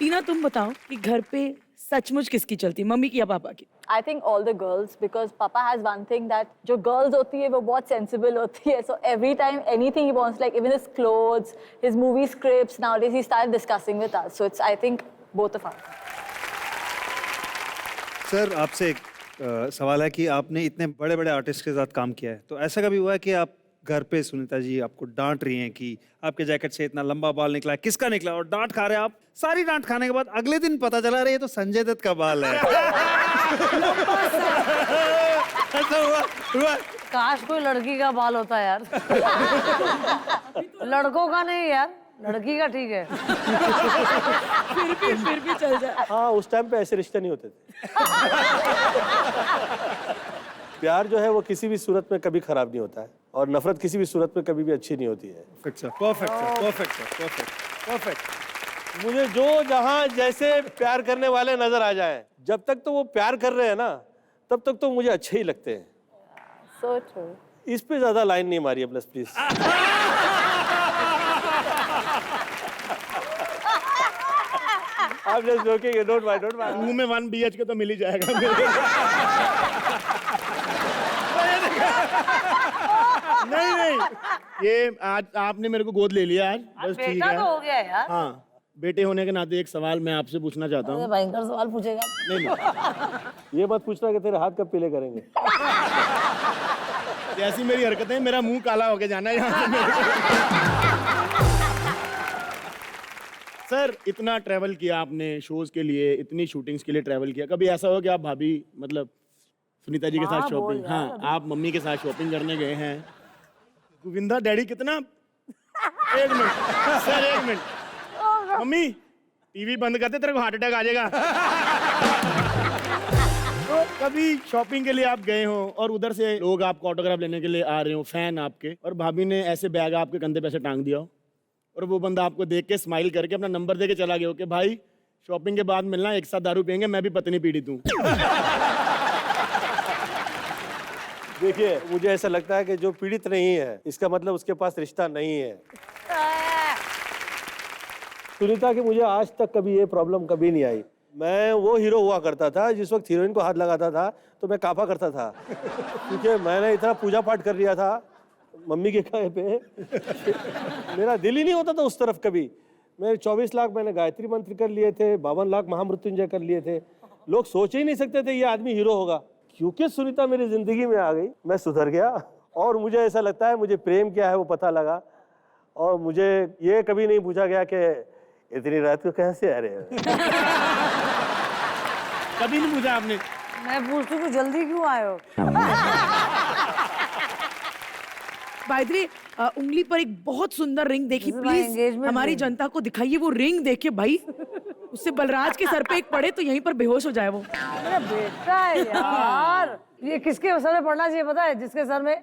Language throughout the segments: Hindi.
टीना तुम बताओ कि घर पे सचमुच किसकी चलती, मम्मी की या पापा की? I think all the girls, because Papa has one thing that जो girls होती है वो बहुत sensible होती है. So every time anything he wants, like even his clothes, his movie scripts, nowadays he started discussing with us. So it's I think both of us. Sir आपसे एक सवाल है कि आपने इतने बड़े बड़े आर्टिस्ट के साथ काम किया है, तो ऐसा कभी हुआ है कि आप घर पे सुनीता जी आपको डांट रही हैं कि आपके जैकेट से इतना लंबा बाल निकला है, किसका निकला, और डांट खा रहे हैं आप, सारी डांट खाने के बाद अगले दिन पता चला रही है तो संजय दत्त का बाल है? ऐसा हुआ? काश कोई लड़की का बाल होता यार। लड़कों का नहीं यार, लड़की का ठीक है। फिर भी चल जाए। हाँ, उस टाइम पे ऐसे रिश्ते नहीं होते थे। प्यार जो है वो किसी भी सूरत में कभी खराब नहीं होता है, और नफरत किसी भी सूरत में कभी भी अच्छी नहीं होती है। परफेक्ट। मुझे जो जहाँ जैसे प्यार करने वाले नजर आ जाएं, जब तक तो वो प्यार कर रहे हैं ना, तब तक तो मुझे अच्छे ही लगते हैं। So true. इस पे ज्यादा लाइन नहीं मारिए plus please. I'm just joking, don't mind. मुंह में 1 BH के तो मिल ही जाएगा। नहीं, ये आज आपने मेरे को गोद ले लिया आज, बस ठीक बेटा है। तो हो गया यार। हाँ, बेटे होने के नाते एक सवाल मैं आपसे पूछना चाहता हूँ। भयंकर सवाल पूछेगा। नहीं, ये मत पूछना कि तेरे हाथ कब पीले करेंगे। जैसी मेरी हरकतें, मेरा मुंह काला होके जाना है यहाँ से मेरे को। सर, इतना ट्रैवल किया आपने शोज के लिए, इतनी शूटिंग्स के लिए ट्रैवल किया, कभी ऐसा हो कि आप भाभी मतलब सुनीता जी के साथ शॉपिंग, हाँ आप मम्मी के साथ शॉपिंग करने गए हैं, गोविंदा डैडी कितना, एक मिनट सर, एक मिनट, मम्मी टीवी बंद करते, तेरे को हार्ट अटैक आ जाएगा। तो कभी शॉपिंग के लिए आप गए हो और उधर से लोग आपको ऑटोग्राफ लेने के लिए आ रहे हो, फैन आपके, और भाभी ने ऐसे बैग आपके कंधे पे ऐसे टांग दिया हो, और वो बंदा आपको देख के स्माइल करके अपना नंबर दे के चला गया हो कि भाई शॉपिंग के बाद मिलना, एक साथ दारू पियेंगे, मैं भी पत्नी पीड़ित हूँ। देखिए, मुझे ऐसा लगता है कि जो पीड़ित नहीं है, इसका मतलब उसके पास रिश्ता नहीं है। सुनीता की मुझे आज तक कभी ये प्रॉब्लम कभी नहीं आई। मैं वो हीरो हुआ करता था जिस वक्त हीरोइन को हाथ लगाता था तो मैं कांपा करता था, क्योंकि मैंने इतना पूजा पाठ कर लिया था मम्मी के कहे पे, मेरा दिल ही नहीं होता था उस तरफ कभी। मैं 24 लाख मैंने गायत्री मंत्र कर लिए थे, 52 लाख महामृत्युंजय कर लिए थे। लोग सोच ही नहीं सकते थे ये आदमी हीरो होगा। क्योंकि सुनीता मेरी जिंदगी में आ गई, मैं सुधर गया, और मुझे ऐसा लगता है मुझे प्रेम क्या है वो पता लगा, और मुझे ये कभी नहीं पूछा गया कि इतनी रात को कैसे आ रहे हो। कभी नहीं पूछा आपने? मैं पूछती हूँ जल्दी क्यों आए हो? बायद्री, उंगली पर एक बहुत सुंदर रिंग देखी, प्लीज engagement हमारी ring. जनता को दिखाइए वो रिंग। देखिए भाई, उससे बलराज के सर पे एक पड़े तो यहीं पर बेहोश हो जाए वो। मेरा बेटा है यार। ये किसके सर में पड़ना चाहिए पता है? जिसके सर में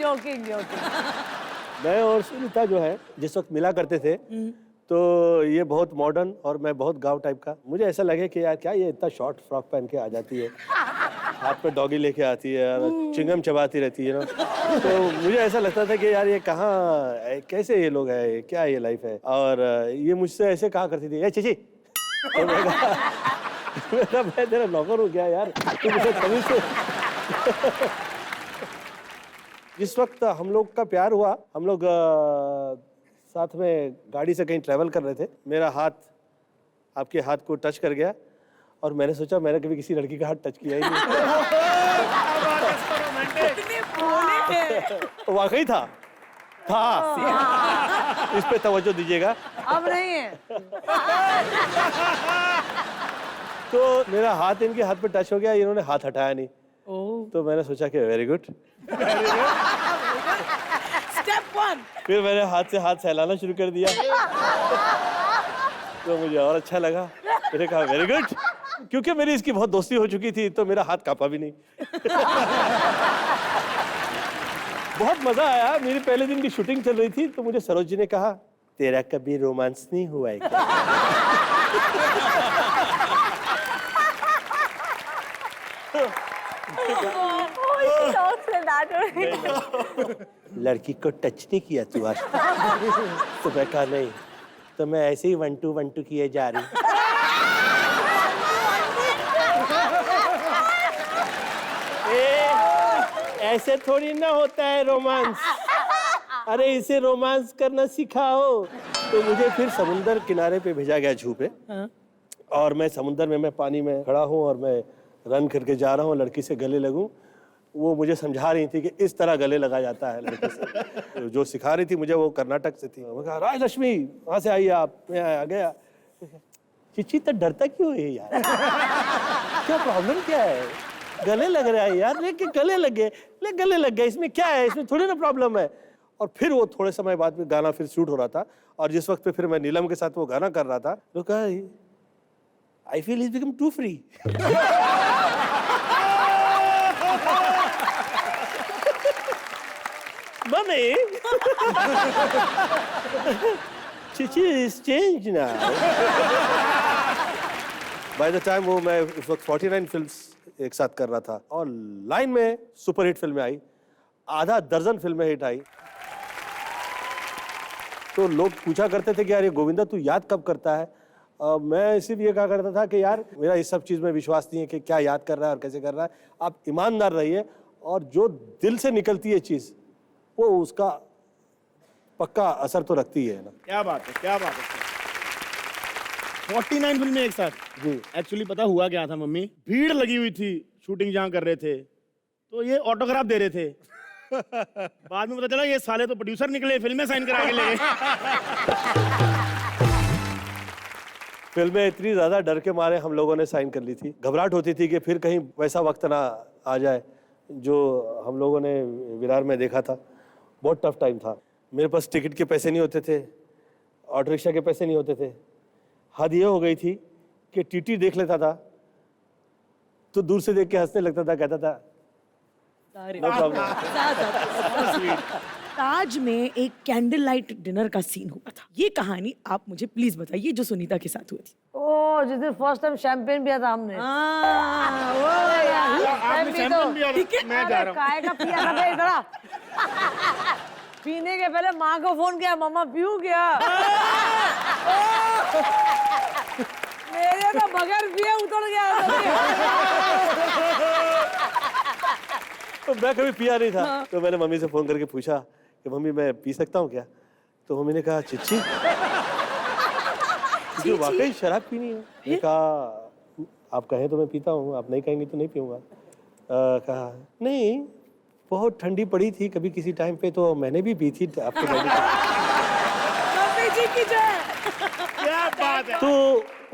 जोकिंग। मैं और सुनीता जो है जिस वक्त मिला करते थे, तो ये बहुत मॉडर्न और मैं बहुत गांव टाइप का, मुझे ऐसा लगे कि यार क्या ये इतना शॉर्ट फ्रॉक पहन के आ जाती है, हाथ पे डॉगी लेके आती है, चिंगम चबाती रहती है ना, तो मुझे ऐसा लगता था कि यार ये कहाँ, कैसे ये लोग हैं, क्या ये लाइफ है। और ये मुझसे ऐसे कहा करती थी, ए चीची, तो मैं तेरा नौकर हूँ क्या यार, तू मुझे तमीज से। जिस वक्त हम लोग का प्यार हुआ, हम लोग साथ में गाड़ी से कहीं ट्रैवल कर रहे थे, मेरा हाथ आपके हाथ को टच कर गया, और मैंने सोचा मैंने कभी किसी लड़की का हाथ टच किया ही नहीं। वाकई था। इस पे तवज्जो दीजिएगा। अब नहीं है। तो मेरा हाथ इनके हाथ पे टच हो गया, इन्होंने हाथ हटाया नहीं। तो मैंने सोचा कि वेरी गुड। स्टेप 1। फिर मैंने हाथ से हाथ सहलाना शुरू कर दिया, तो मुझे और अच्छा लगा। मैंने कहा वेरी गुड, क्योंकि मेरी इसकी बहुत दोस्ती हो चुकी थी तो मेरा हाथ कांपा भी नहीं। बहुत मजा आया। मेरे पहले दिन की शूटिंग चल रही थी, तो मुझे सरोज जी ने कहा तेरा कभी रोमांस नहीं हुआ है क्या? लड़की को टच नहीं किया तू आज तक? तो मैं कहा नहीं, तो मैं ऐसे ही 1 2 1 2 किए जा रही। ऐसे थोड़ी ना होता है रोमांस। अरे इसे रोमांस करना सिखाओ। तो मुझे फिर समुंदर किनारे पे भेजा गया जू पे। और मैं समुंदर में, मैं पानी में खड़ा हूँ और मैं रन करके जा रहा हूँ, लड़की से गले लगूं। वो मुझे समझा रही थी कि इस तरह गले लगा जाता है लड़के से। जो सिखा रही थी मुझे वो कर्नाटक से थी। मैं कहा राजलक्ष्मी वहाँ से आइए आप। मैं आ गया। चिच्ची तो डरता क्यों है यार? क्या प्रॉब्लम क्या है? गले लग रहा है यार। लेकिन गले लग गए इसमें क्या है? इसमें थोड़ी ना प्रॉब्लम है। और फिर वो थोड़े समय बाद में गाना फिर शूट हो रहा था और जिस वक्त पे फिर मैं नीलम के साथ वो गाना कर रहा था तो कहा I feel is become too free. Mummy चिची is change now. By the time वो मैं उस वक्त 49 फिल्म्स एक साथ कर रहा था और लाइन में सुपरहिट फिल्में आई, आधा दर्जन फिल्में हिट आई। तो लोग पूछा करते थे कि यार ये गोविंदा तू याद कब करता है? मैं इसीलिए कहा करता था कि यार मेरा इस सब चीज़ में विश्वास नहीं है कि क्या याद कर रहा है और कैसे कर रहा है। आप ईमानदार रहिए और जो दिल से निकलती है चीज़ वो उसका पक्का असर तो रखती है ना। क्या बात है, क्या बात है। 49 फिल्में एक साथ। जी एक्चुअली पता हुआ क्या था मम्मी, भीड़ लगी हुई थी, शूटिंग जहाँ कर रहे थे तो ये ऑटोग्राफ दे रहे थे। बाद में पता चला ये साले तो प्रोड्यूसर निकले, फिल्में साइन करा के ले गए। फिल्में इतनी ज़्यादा डर के मारे हम लोगों ने साइन कर ली थी। घबराहट होती थी कि फिर कहीं वैसा वक्त ना आ जाए जो हम लोगों ने विरार में देखा था। बहुत टफ टाइम था। मेरे पास टिकट के पैसे नहीं होते थे, ऑटो रिक्शा के पैसे नहीं होते थे। हद ये हो गई थी कि टीटी देख लेता था तो दूर से देख के हंसने लगता था, कहता था नो प्रॉब्लम। ताज में एक कैंडल लाइट डिनर का सीन हुआ था। ये कहानी आप मुझे प्लीज बताइए जो सुनीता के साथ हुई थी। ओ जिस दिन फर्स्ट टाइम शैंपेन पिया था हमने। आपने चैंपियन भी और मैं जा रहा हूँ। काय का पिया था भाई इधर। पीने के पहले माँ को फोन किया, मम्मा पीऊं क्या? मेरे तो बगैर पिए उतर गया। तो मैं कभी पिया नहीं था। तो मैंने मम्मी से फोन करके पूछा कि मम्मी मैं पी सकता हूँ क्या? तो मम्मी ने कहा चिच्ची तुझे वाकई शराब पीनी है? मैंने कहा आप कहें तो मैं पीता हूँ, आप नहीं कहेंगे तो नहीं पीऊंगा। कहा नहीं बहुत ठंडी पड़ी थी कभी किसी टाइम पे तो मैंने भी पी थी आपके घर में। क्या बात है। तो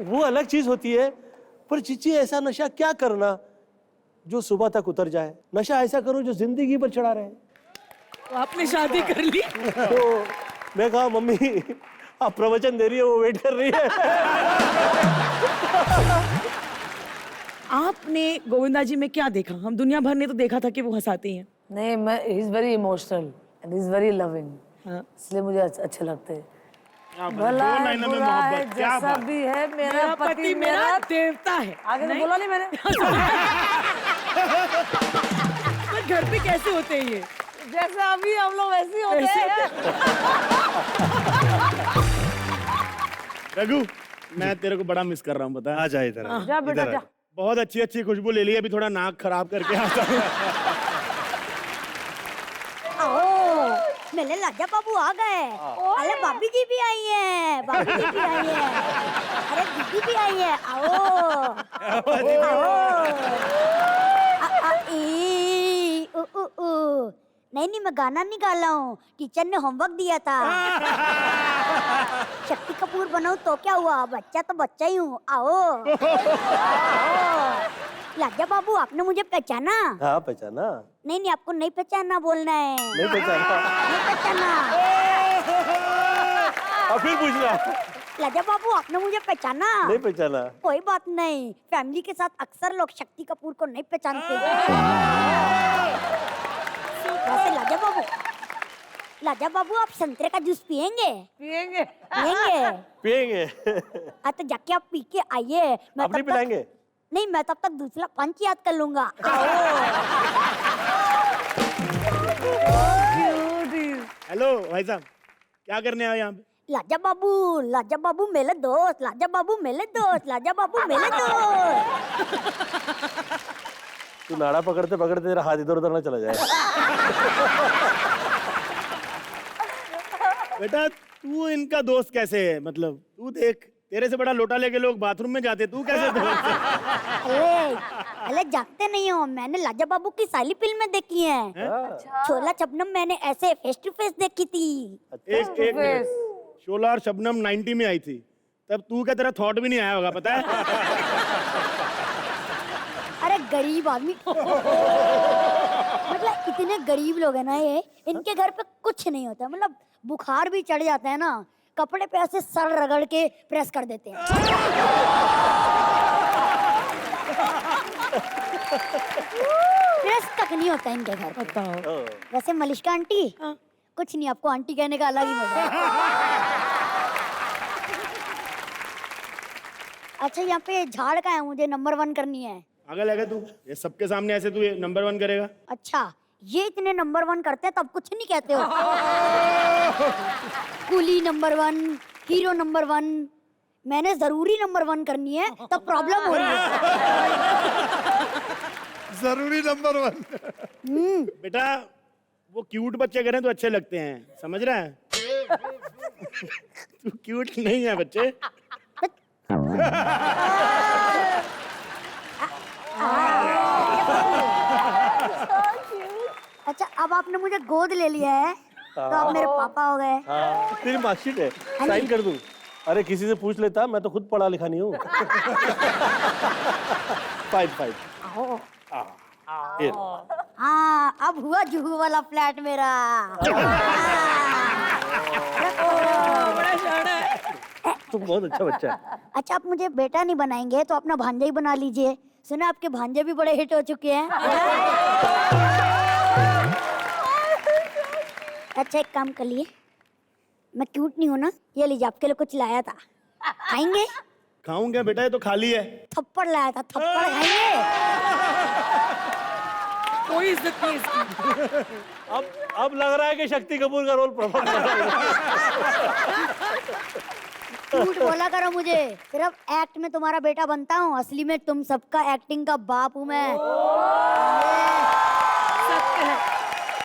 वो अलग चीज होती है। पर चिच्ची ऐसा नशा क्या करना जो सुबह तक उतर जाए? नशा ऐसा करो जो जिंदगी पर चढ़ा रहे। तो आपने शादी कर ली? तो मैं कहा मम्मी आप प्रवचन दे रही है, वो वेट कर रही है। आपने गोविंदा जी में क्या देखा? हम दुनिया भर ने तो देखा था कि वो हंसाते हैं। नहीं मैं he is very emotional and he is very loving. हाँ। इसलिए मुझे अच्छे लगते हैं। क्या बात है। भला दो है लाइनों में बुरा है मोहब्बत, क्या जैसा बात। भी है मेरा पति मेरा देवता है। आगे तो बोला नहीं मैंने। पर घर पे कैसे होते हैं ये? जैसा अभी हम लोग वैसे ही होते हैं। रघु मैं तेरे को बड़ा मिस कर रहा हूँ पता है। आ जा इधर आ। जा बेटा इधर आ। जा। बहुत अच्छी अच्छी खुशबू ले ली, अभी थोड़ा नाक खराब करके आता हूँ। मेरे लाजा बाबू आ गए। अरे भाभी जी भी आई है, भाभी जी भी आई है, अरे दीदी भी आई है। आओ आओ। नहीं मैं गाना नहीं गा रहा हूँ, टीचर ने होमवर्क दिया था। शक्ति कपूर बनाऊं तो क्या हुआ, बच्चा तो बच्चा ही हूँ। आओ लाजा बाबू आपने मुझे पहचाना? हाँ पहचाना। नहीं आपको नहीं पहचाना बोलना है। नहीं पहचाना। नहीं पहचाना। अब फिर पूछना। लाजा बाबू आपने मुझे पहचाना? नहीं पहचाना। कोई बात नहीं, फैमिली के साथ अक्सर लोग शक्ति कपूर को नहीं पहचानते। वैसे लाजा बाबू आप संतरे का जूस पियेंगे? पियेंगे। पियेंगे? पियेंगे। तो जाके आप पी के आइए। आप नहीं पिलाएंगे? नहीं मैं तब तक दूसरा पंच याद कर लूंगा। आओ। हेलो भाई साहब, क्या करने आए यहाँ पे? लाजा बाबू मेरे दोस्त, लाजा बाबू मेरे दोस्त, लाजा बाबू मेरे दोस्त। तू नाड़ा पकड़ते पकड़ते तेरा हाथ इधर उधर ना चला जाए। बेटा तू इनका दोस्त कैसे है? मतलब तू देख, तेरे से बड़ा लोटा लेके लोग बाथरूम में जाते, तू कैसे दोस्त है? अरे जानते नहीं हो, मैंने लाजा बाबू की साली फिल्म में देखी है। शोला शबनम मैंने ऐसे फेस टू फेस देखी थी। एक मिनट, शोला और शबनम 90 में आई थी, तब तू क्या, तेरा थॉट भी नहीं आया होगा, पता है? अरे गरीब आदमी मतलब इतने गरीब लोग हैं ना ये, इनके घर पे कुछ नहीं होता। मतलब बुखार भी चढ़ जाता है ना, कपड़े पे ऐसे सर रगड़ के प्रेस कर देते हैं। प्रेस तक नहीं होता इनके घर पे। बताओ। वैसे मलिश्का आंटी, कुछ नहीं, आपको आंटी कहने का अलग ही मजा है। अच्छा यहाँ पे झाड़ का है, मुझे नंबर 1 करनी है। आगे लगे तू, ये सबके सामने ऐसे तू ये नंबर 1 करेगा? अच्छा ये इतने नंबर 1 करते हैं तब कुछ नहीं कहते हो? कुली नंबर 1, हीरो नंबर 1, मैंने जरूरी नंबर 1 करनी है तब प्रॉब्लम हो रही है। जरूरी नंबर 1। बेटा वो क्यूट बच्चे करें तो अच्छे लगते हैं, समझ रहा है? तू क्यूट नहीं है बच्चे। अच्छा अब आपने मुझे गोद ले लिया है तो आप मेरे पापा हो गए। हाँ, तेरी मार्कशीट है, साइन कर दूं? अरे किसी से पूछ लेता, मैं तो खुद पढ़ा लिखा नहीं हूँ। फाइन। हाँ अब हुआ जुहू वाला फ्लैट मेरा। तुम बहुत अच्छा बच्चा है। अच्छा आप मुझे बेटा नहीं बनाएंगे तो अपना भांजा ही बना लीजिए। सुना आपके भांजे भी बड़े हिट हो चुके हैं। अच्छा एक काम कर लिए, मैं क्यूट नहीं हूँ ना, ये लीजिए आपके लिए कुछ लाया था, खाएंगे? खाऊंगा बेटा, ये तो खाली है। थप्पड़ लाया था, थप्पड़ खाएंगे? कोई इज्जत नहीं इसकी। अब लग रहा है कि शक्ति कपूर का रोल परफॉर्म कर रहा है। झूठ बोला करो मुझे, सिर्फ एक्ट में तुम्हारा बेटा बनता हूँ, असली में तुम सबका एक्टिंग का बाप हूँ मैं। सत्य है।